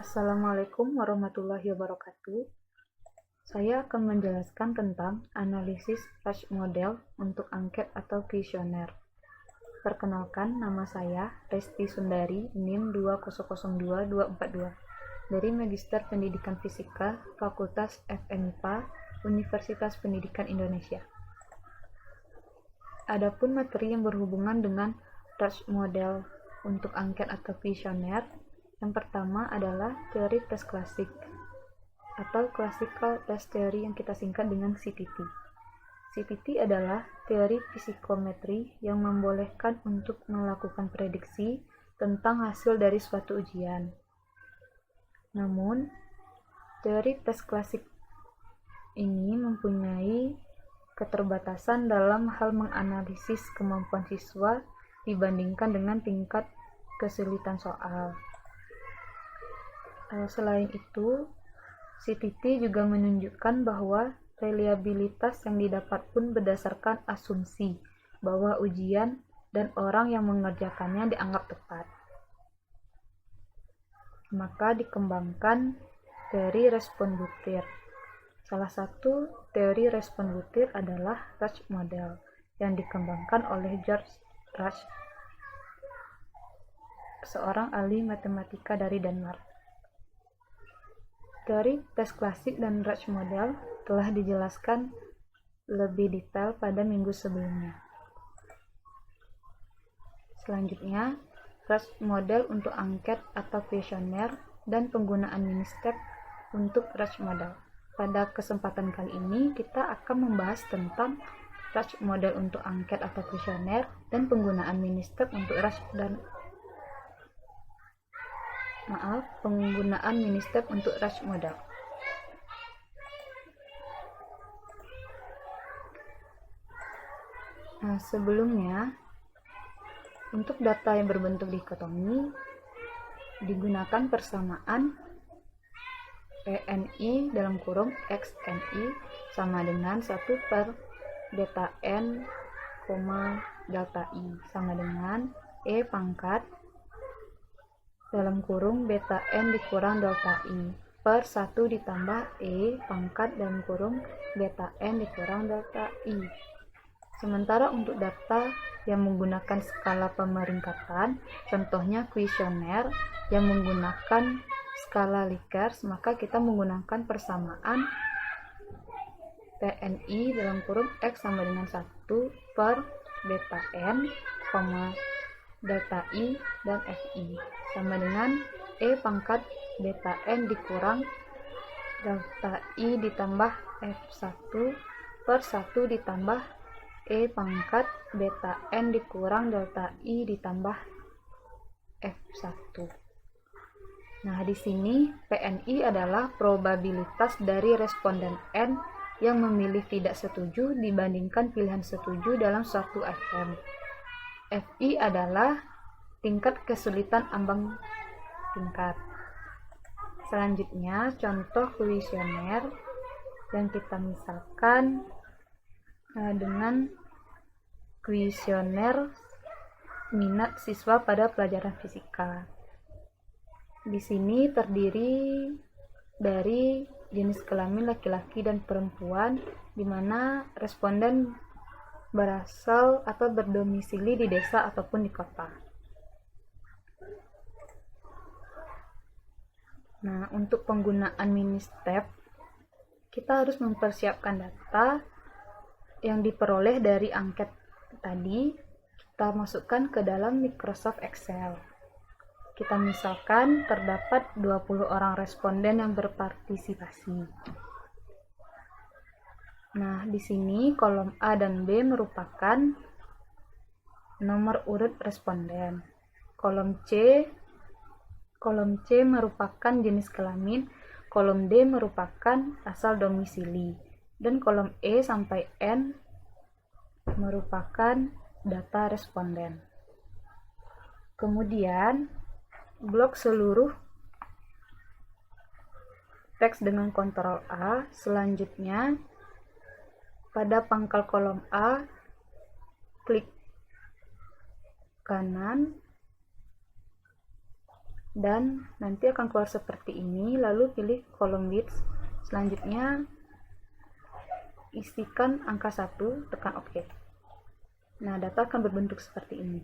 Assalamualaikum warahmatullahi wabarakatuh. Saya akan menjelaskan tentang analisis Rush Model untuk angket atau kuesioner. Perkenalkan, nama saya Resti Sundari, NIM 2002242, dari Magister Pendidikan Fisika, Fakultas FMIPA, Universitas Pendidikan Indonesia. Adapun materi yang berhubungan dengan Rush Model untuk angket atau kuesioner, yang pertama adalah teori tes klasik atau Classical Test Theory yang kita singkat dengan CTT. CTT adalah teori psikometri yang membolehkan untuk melakukan prediksi tentang hasil dari suatu ujian. Namun, teori tes klasik ini mempunyai keterbatasan dalam hal menganalisis kemampuan siswa dibandingkan dengan tingkat kesulitan soal. Selain itu, CTT juga menunjukkan bahwa reliabilitas yang didapat pun berdasarkan asumsi bahwa ujian dan orang yang mengerjakannya dianggap tepat. Maka dikembangkan teori respon butir. Salah satu teori respon butir adalah Rush Model yang dikembangkan oleh George Rush, seorang ahli matematika dari Denmark. Teori tes klasik dan Rush Model telah dijelaskan lebih detail pada minggu sebelumnya. Selanjutnya, Rush Model untuk angket atau kuesioner dan penggunaan mini-step untuk Rush Model. Pada kesempatan kali ini, kita akan membahas tentang Rush Model untuk angket atau kuesioner dan penggunaan mini-step untuk penggunaan mini-step untuk Rush Model. Sebelumnya, untuk data yang berbentuk dikotomi, digunakan persamaan PNI dalam kurung XNI sama dengan 1 per beta N, delta I sama dengan E pangkat dalam kurung beta N dikurang delta I per 1 ditambah E pangkat dalam kurung beta N dikurang delta I. Sementara untuk data yang menggunakan skala pemeringkatan, contohnya kuesioner yang menggunakan skala Likert, maka kita menggunakan persamaan PNI dalam kurung X sama dengan 1 per beta N, delta I dan FI sama dengan E pangkat beta N dikurang delta I ditambah F1 per 1 ditambah E pangkat beta N dikurang delta I ditambah F1. Nah, di sini PNI adalah probabilitas dari responden N yang memilih tidak setuju dibandingkan pilihan setuju dalam suatu item. FI adalah tingkat kesulitan ambang tingkat. Selanjutnya, contoh kuesioner yang kita misalkan dengan kuesioner minat siswa pada pelajaran fisika. Di sini terdiri dari jenis kelamin laki-laki dan perempuan, di mana responden berasal atau berdomisili di desa ataupun di kota. Nah, untuk penggunaan mini-step, kita harus mempersiapkan data yang diperoleh dari angket tadi, kita masukkan ke dalam Microsoft Excel. Kita misalkan terdapat 20 orang responden yang berpartisipasi. Nah, di sini kolom A dan B merupakan nomor urut responden. Kolom C merupakan jenis kelamin, kolom D merupakan asal domisili, dan kolom E sampai N merupakan data responden. Kemudian, blok seluruh teks dengan Ctrl A. Selanjutnya, pada pangkal kolom A, klik kanan, dan nanti akan keluar seperti ini. Lalu pilih kolom width. Selanjutnya isikan angka 1, tekan OK. Nah, data akan berbentuk seperti ini.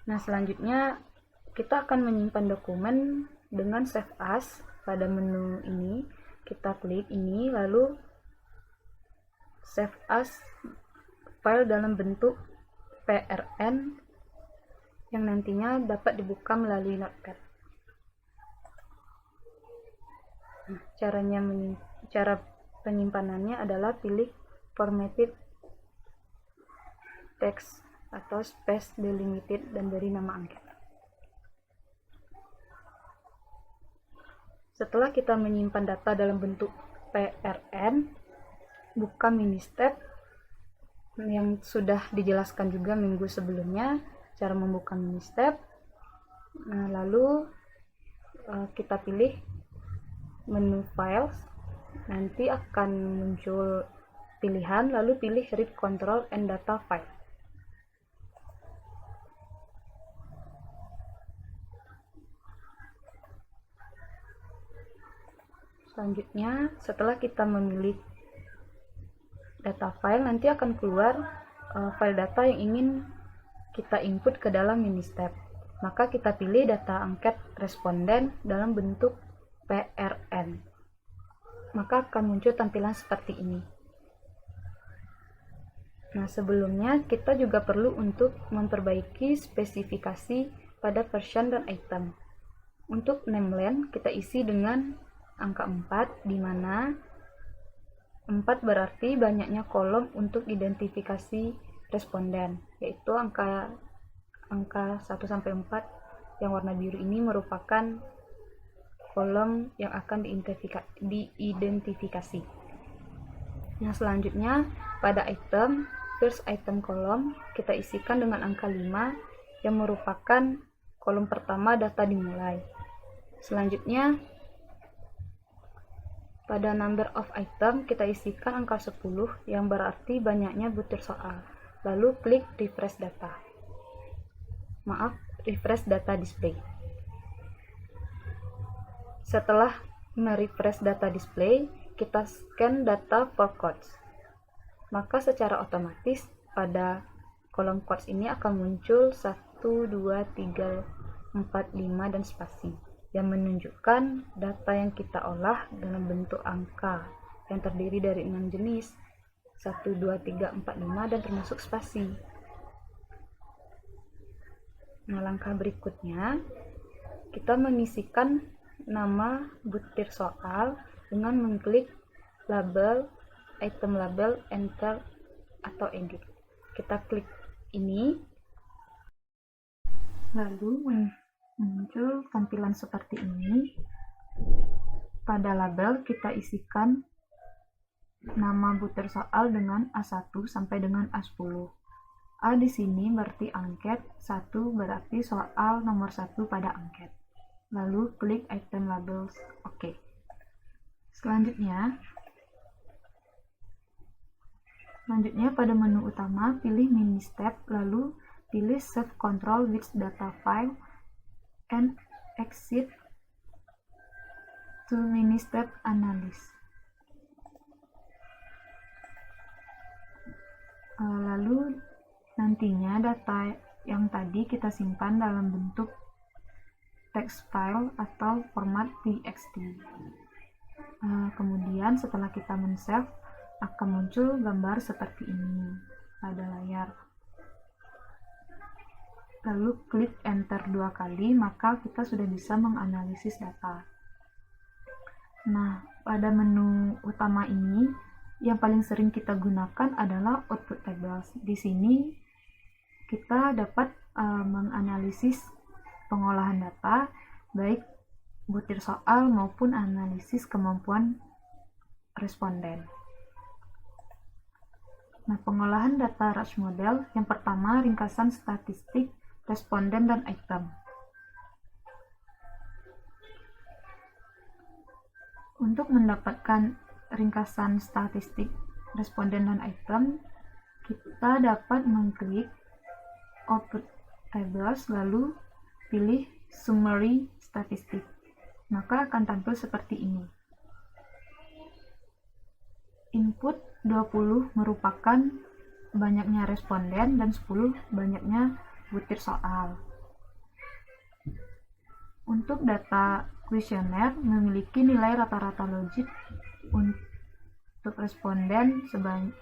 Nah, selanjutnya kita akan menyimpan dokumen dengan Save As. Pada menu ini kita klik ini, lalu Save As file dalam bentuk PRN yang nantinya dapat dibuka melalui Notepad. Nah, cara penyimpanannya adalah pilih Formatted Text atau Space Delimited dan beri nama angket. Setelah kita menyimpan data dalam bentuk PRN, buka mini step yang sudah dijelaskan juga minggu sebelumnya, cara membuka mini step. Nah, lalu kita pilih menu files, nanti akan muncul pilihan, lalu pilih read control and data file. Selanjutnya, setelah kita memilih data file, nanti akan keluar file data yang ingin kita input ke dalam mini step. Maka kita pilih data angket responden dalam bentuk PRN. Maka akan muncul tampilan seperti ini. Nah, sebelumnya kita juga perlu untuk memperbaiki spesifikasi pada version dan item. Untuk nameline kita isi dengan angka 4, di mana 4 berarti banyaknya kolom untuk identifikasi responden, yaitu angka 1 sampai 4 yang warna biru ini merupakan kolom yang akan diidentifikasi. Nah, selanjutnya pada item, first item kolom kita isikan dengan angka 5 yang merupakan kolom pertama data dimulai. Selanjutnya pada number of item kita isikan angka 10 yang berarti banyaknya butir soal. Lalu klik refresh data. Refresh data display. Setelah merefresh data display, kita scan data for codes. Maka secara otomatis pada kolom codes ini akan muncul 1, 2, 3, 4, 5 dan spasi yang menunjukkan data yang kita olah dalam bentuk angka yang terdiri dari 6 jenis, 1, 2, 3, 4, 5 dan termasuk spasi. Nah, langkah berikutnya kita mengisikan nama butir soal dengan mengklik label, item label, enter atau edit. Kita klik ini, lalu muncul tampilan seperti ini. Pada label kita isikan nama butir soal dengan A1 sampai dengan A10. A di sini berarti angket, 1 berarti soal nomor 1 pada angket. Lalu klik item labels, OK. Selanjutnya pada menu utama pilih mini step, lalu pilih save control with data file and exit to mini step analysis. Lalu nantinya data yang tadi kita simpan dalam bentuk text file atau format txt. Kemudian setelah kita men-save akan muncul gambar seperti ini pada layar. Lalu klik enter 2 kali, maka kita sudah bisa menganalisis data. Nah, pada menu utama ini yang paling sering kita gunakan adalah output tables. Di sini kita dapat menganalisis pengolahan data, baik butir soal maupun analisis kemampuan responden. Nah, pengolahan data Raj Model yang pertama ringkasan statistik responden dan item. Untuk mendapatkan ringkasan statistik responden dan item, kita dapat mengklik output tables, lalu pilih Summary Statistik. Maka akan tampil seperti ini. Input 20 merupakan banyaknya responden dan 10 banyaknya butir soal. Untuk data kuesioner memiliki nilai rata-rata logik untuk responden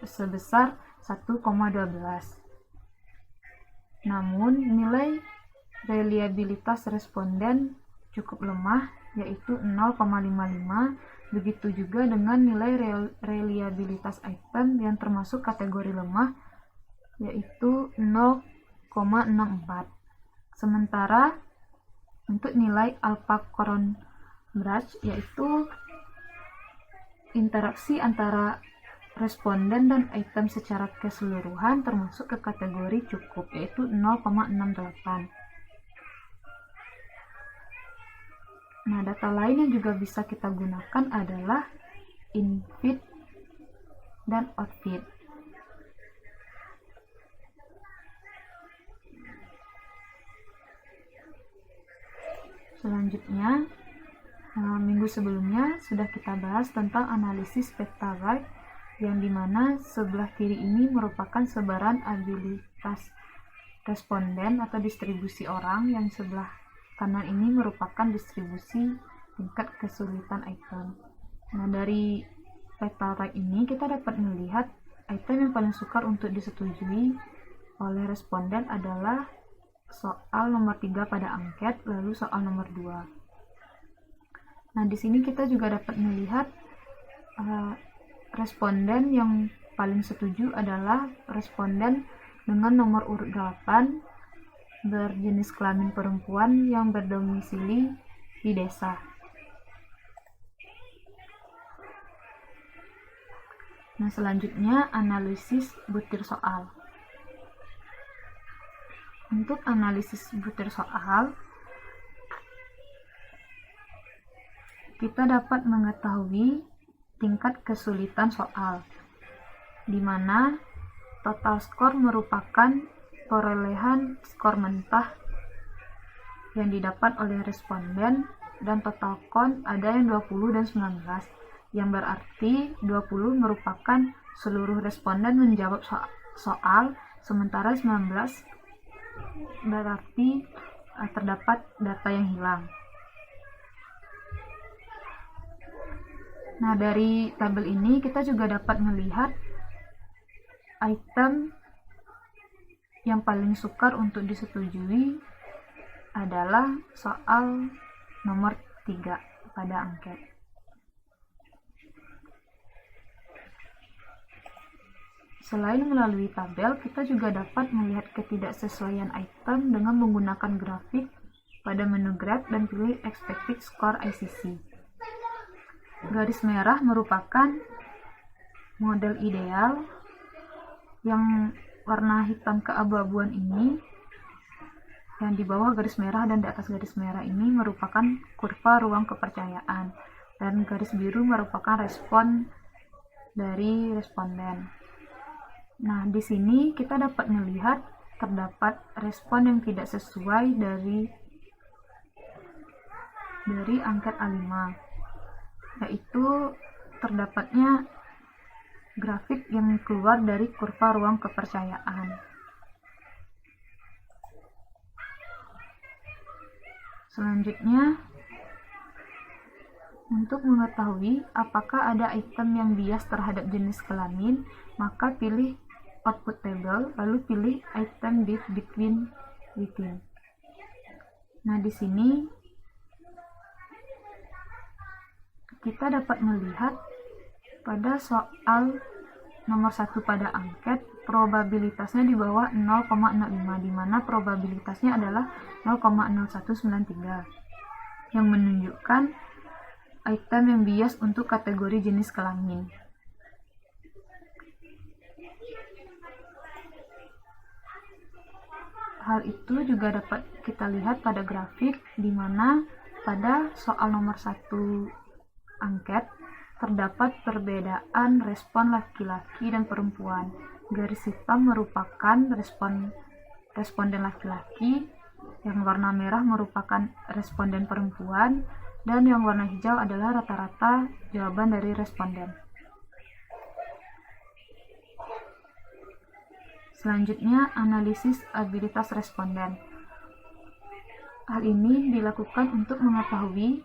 sebesar 1,12. Namun nilai reliabilitas responden cukup lemah, yaitu 0,55. Begitu juga dengan nilai reliabilitas item yang termasuk kategori lemah, yaitu 0,64. Sementara untuk nilai alpha Coron Brach, yaitu interaksi antara responden dan item secara keseluruhan, termasuk ke kategori cukup, yaitu 0,68. Nah, data lain yang juga bisa kita gunakan adalah infeed dan outfeed. Selanjutnya, minggu sebelumnya sudah kita bahas tentang analisis peptide, yang dimana sebelah kiri ini merupakan sebaran abilitas responden atau distribusi orang, yang sebelah kanan ini merupakan distribusi tingkat kesulitan item. Nah, dari peptide ini kita dapat melihat item yang paling sukar untuk disetujui oleh responden adalah soal nomor 3 pada angket, lalu soal nomor 2. Nah, di sini kita juga dapat melihat responden yang paling setuju adalah responden dengan nomor urut 8, berjenis kelamin perempuan yang berdomisili di desa. Nah, selanjutnya analisis butir soal. Untuk analisis butir soal, kita dapat mengetahui tingkat kesulitan soal, di mana total skor merupakan perolehan skor mentah yang didapat oleh responden, dan total count ada yang 20 dan 19, yang berarti 20 merupakan seluruh responden menjawab soal, sementara 19 berarti terdapat data yang hilang. Nah, dari tabel ini kita juga dapat melihat item yang paling sukar untuk disetujui adalah soal nomor 3 pada angket. Selain melalui tabel, kita juga dapat melihat ketidaksesuaian item dengan menggunakan grafik pada menu graph dan pilih expected score ICC. Garis merah merupakan model ideal, yang warna hitam keabu-abuan ini, yang di bawah garis merah dan di atas garis merah ini merupakan kurva ruang kepercayaan, dan garis biru merupakan respon dari responden. Nah, di sini kita dapat melihat terdapat respon yang tidak sesuai dari angket A5, yaitu terdapatnya grafik yang keluar dari kurva ruang kepercayaan. Selanjutnya, untuk mengetahui apakah ada item yang bias terhadap jenis kelamin, maka pilih output table, lalu pilih item div between within. Nah, di sini kita dapat melihat pada soal nomor 1 pada angket, probabilitasnya di bawah 0,05, di mana probabilitasnya adalah 0,0193, yang menunjukkan item yang bias untuk kategori jenis kelamin. Hal itu juga dapat kita lihat pada grafik, di mana pada soal nomor 1 angket terdapat perbedaan respon laki-laki dan perempuan. Garis hitam merupakan responden laki-laki, Yang warna merah merupakan responden perempuan, dan yang warna hijau adalah rata-rata jawaban dari responden. Selanjutnya, analisis abilitas responden. Hal ini dilakukan untuk mengetahui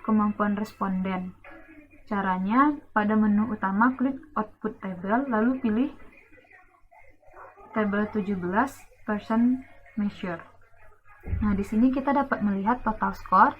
kemampuan responden. Caranya, pada menu utama klik Output Table, lalu pilih tabel 17 Person Measure. Nah, di sini kita dapat melihat total skor,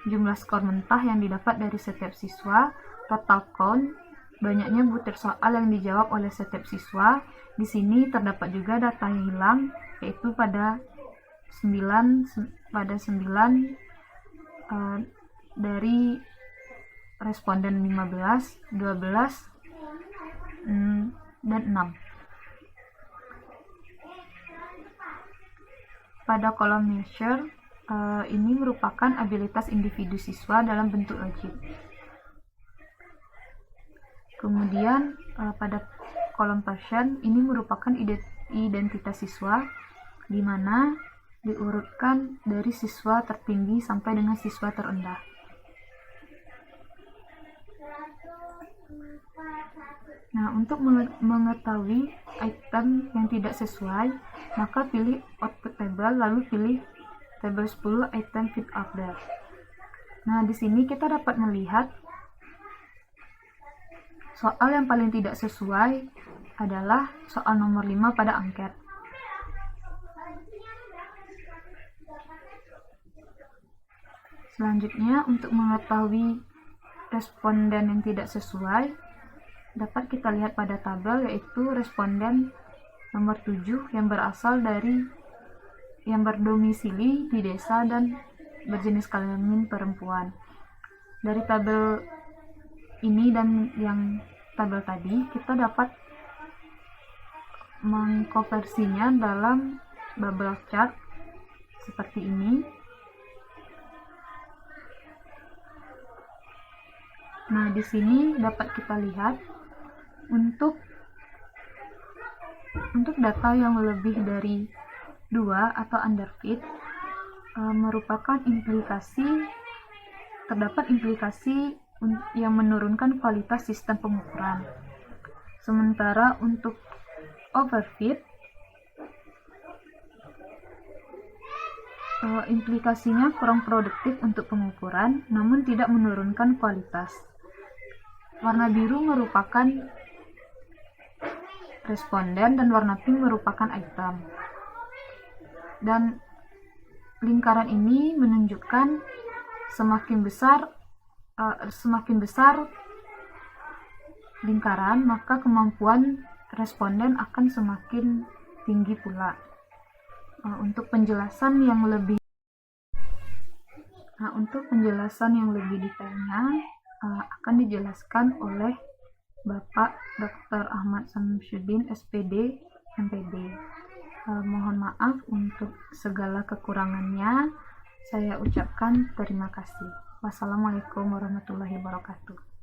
jumlah skor mentah yang didapat dari setiap siswa, total count, banyaknya butir soal yang dijawab oleh setiap siswa. Di sini terdapat juga data yang hilang, yaitu pada 9 dari responden 15, 12, dan 6. Pada kolom measure, ini merupakan abilitas individu siswa dalam bentuk logik. Kemudian pada kolom person, ini merupakan identitas siswa, di mana diurutkan dari siswa tertinggi sampai dengan siswa terendah. Nah, untuk mengetahui item yang tidak sesuai, maka pilih Output Table, lalu pilih tabel 10 Item Fit Order. Nah, di sini kita dapat melihat soal yang paling tidak sesuai adalah soal nomor 5 pada angket. Selanjutnya, untuk mengetahui responden yang tidak sesuai, dapat kita lihat pada tabel, yaitu responden nomor 7 yang berasal dari yang berdomisili di desa dan berjenis kelamin perempuan. Dari tabel ini dan yang tabel tadi, kita dapat mengkonversinya dalam bubble chart seperti ini. Nah, di sini dapat kita lihat untuk data yang lebih dari 2 atau underfit merupakan terdapat implikasi yang menurunkan kualitas sistem pengukuran. Sementara untuk overfit, implikasinya kurang produktif untuk pengukuran, namun tidak menurunkan kualitas. Warna biru merupakan responden dan warna pink merupakan item. Dan lingkaran ini menunjukkan semakin besar lingkaran, maka kemampuan responden akan semakin tinggi pula. Untuk penjelasan yang lebih detailnya akan dijelaskan oleh Bapak Dr. Ahmad Samsyuddin, SPD, MPD. Mohon maaf untuk segala kekurangannya. Saya ucapkan terima kasih. Wassalamualaikum warahmatullahi wabarakatuh.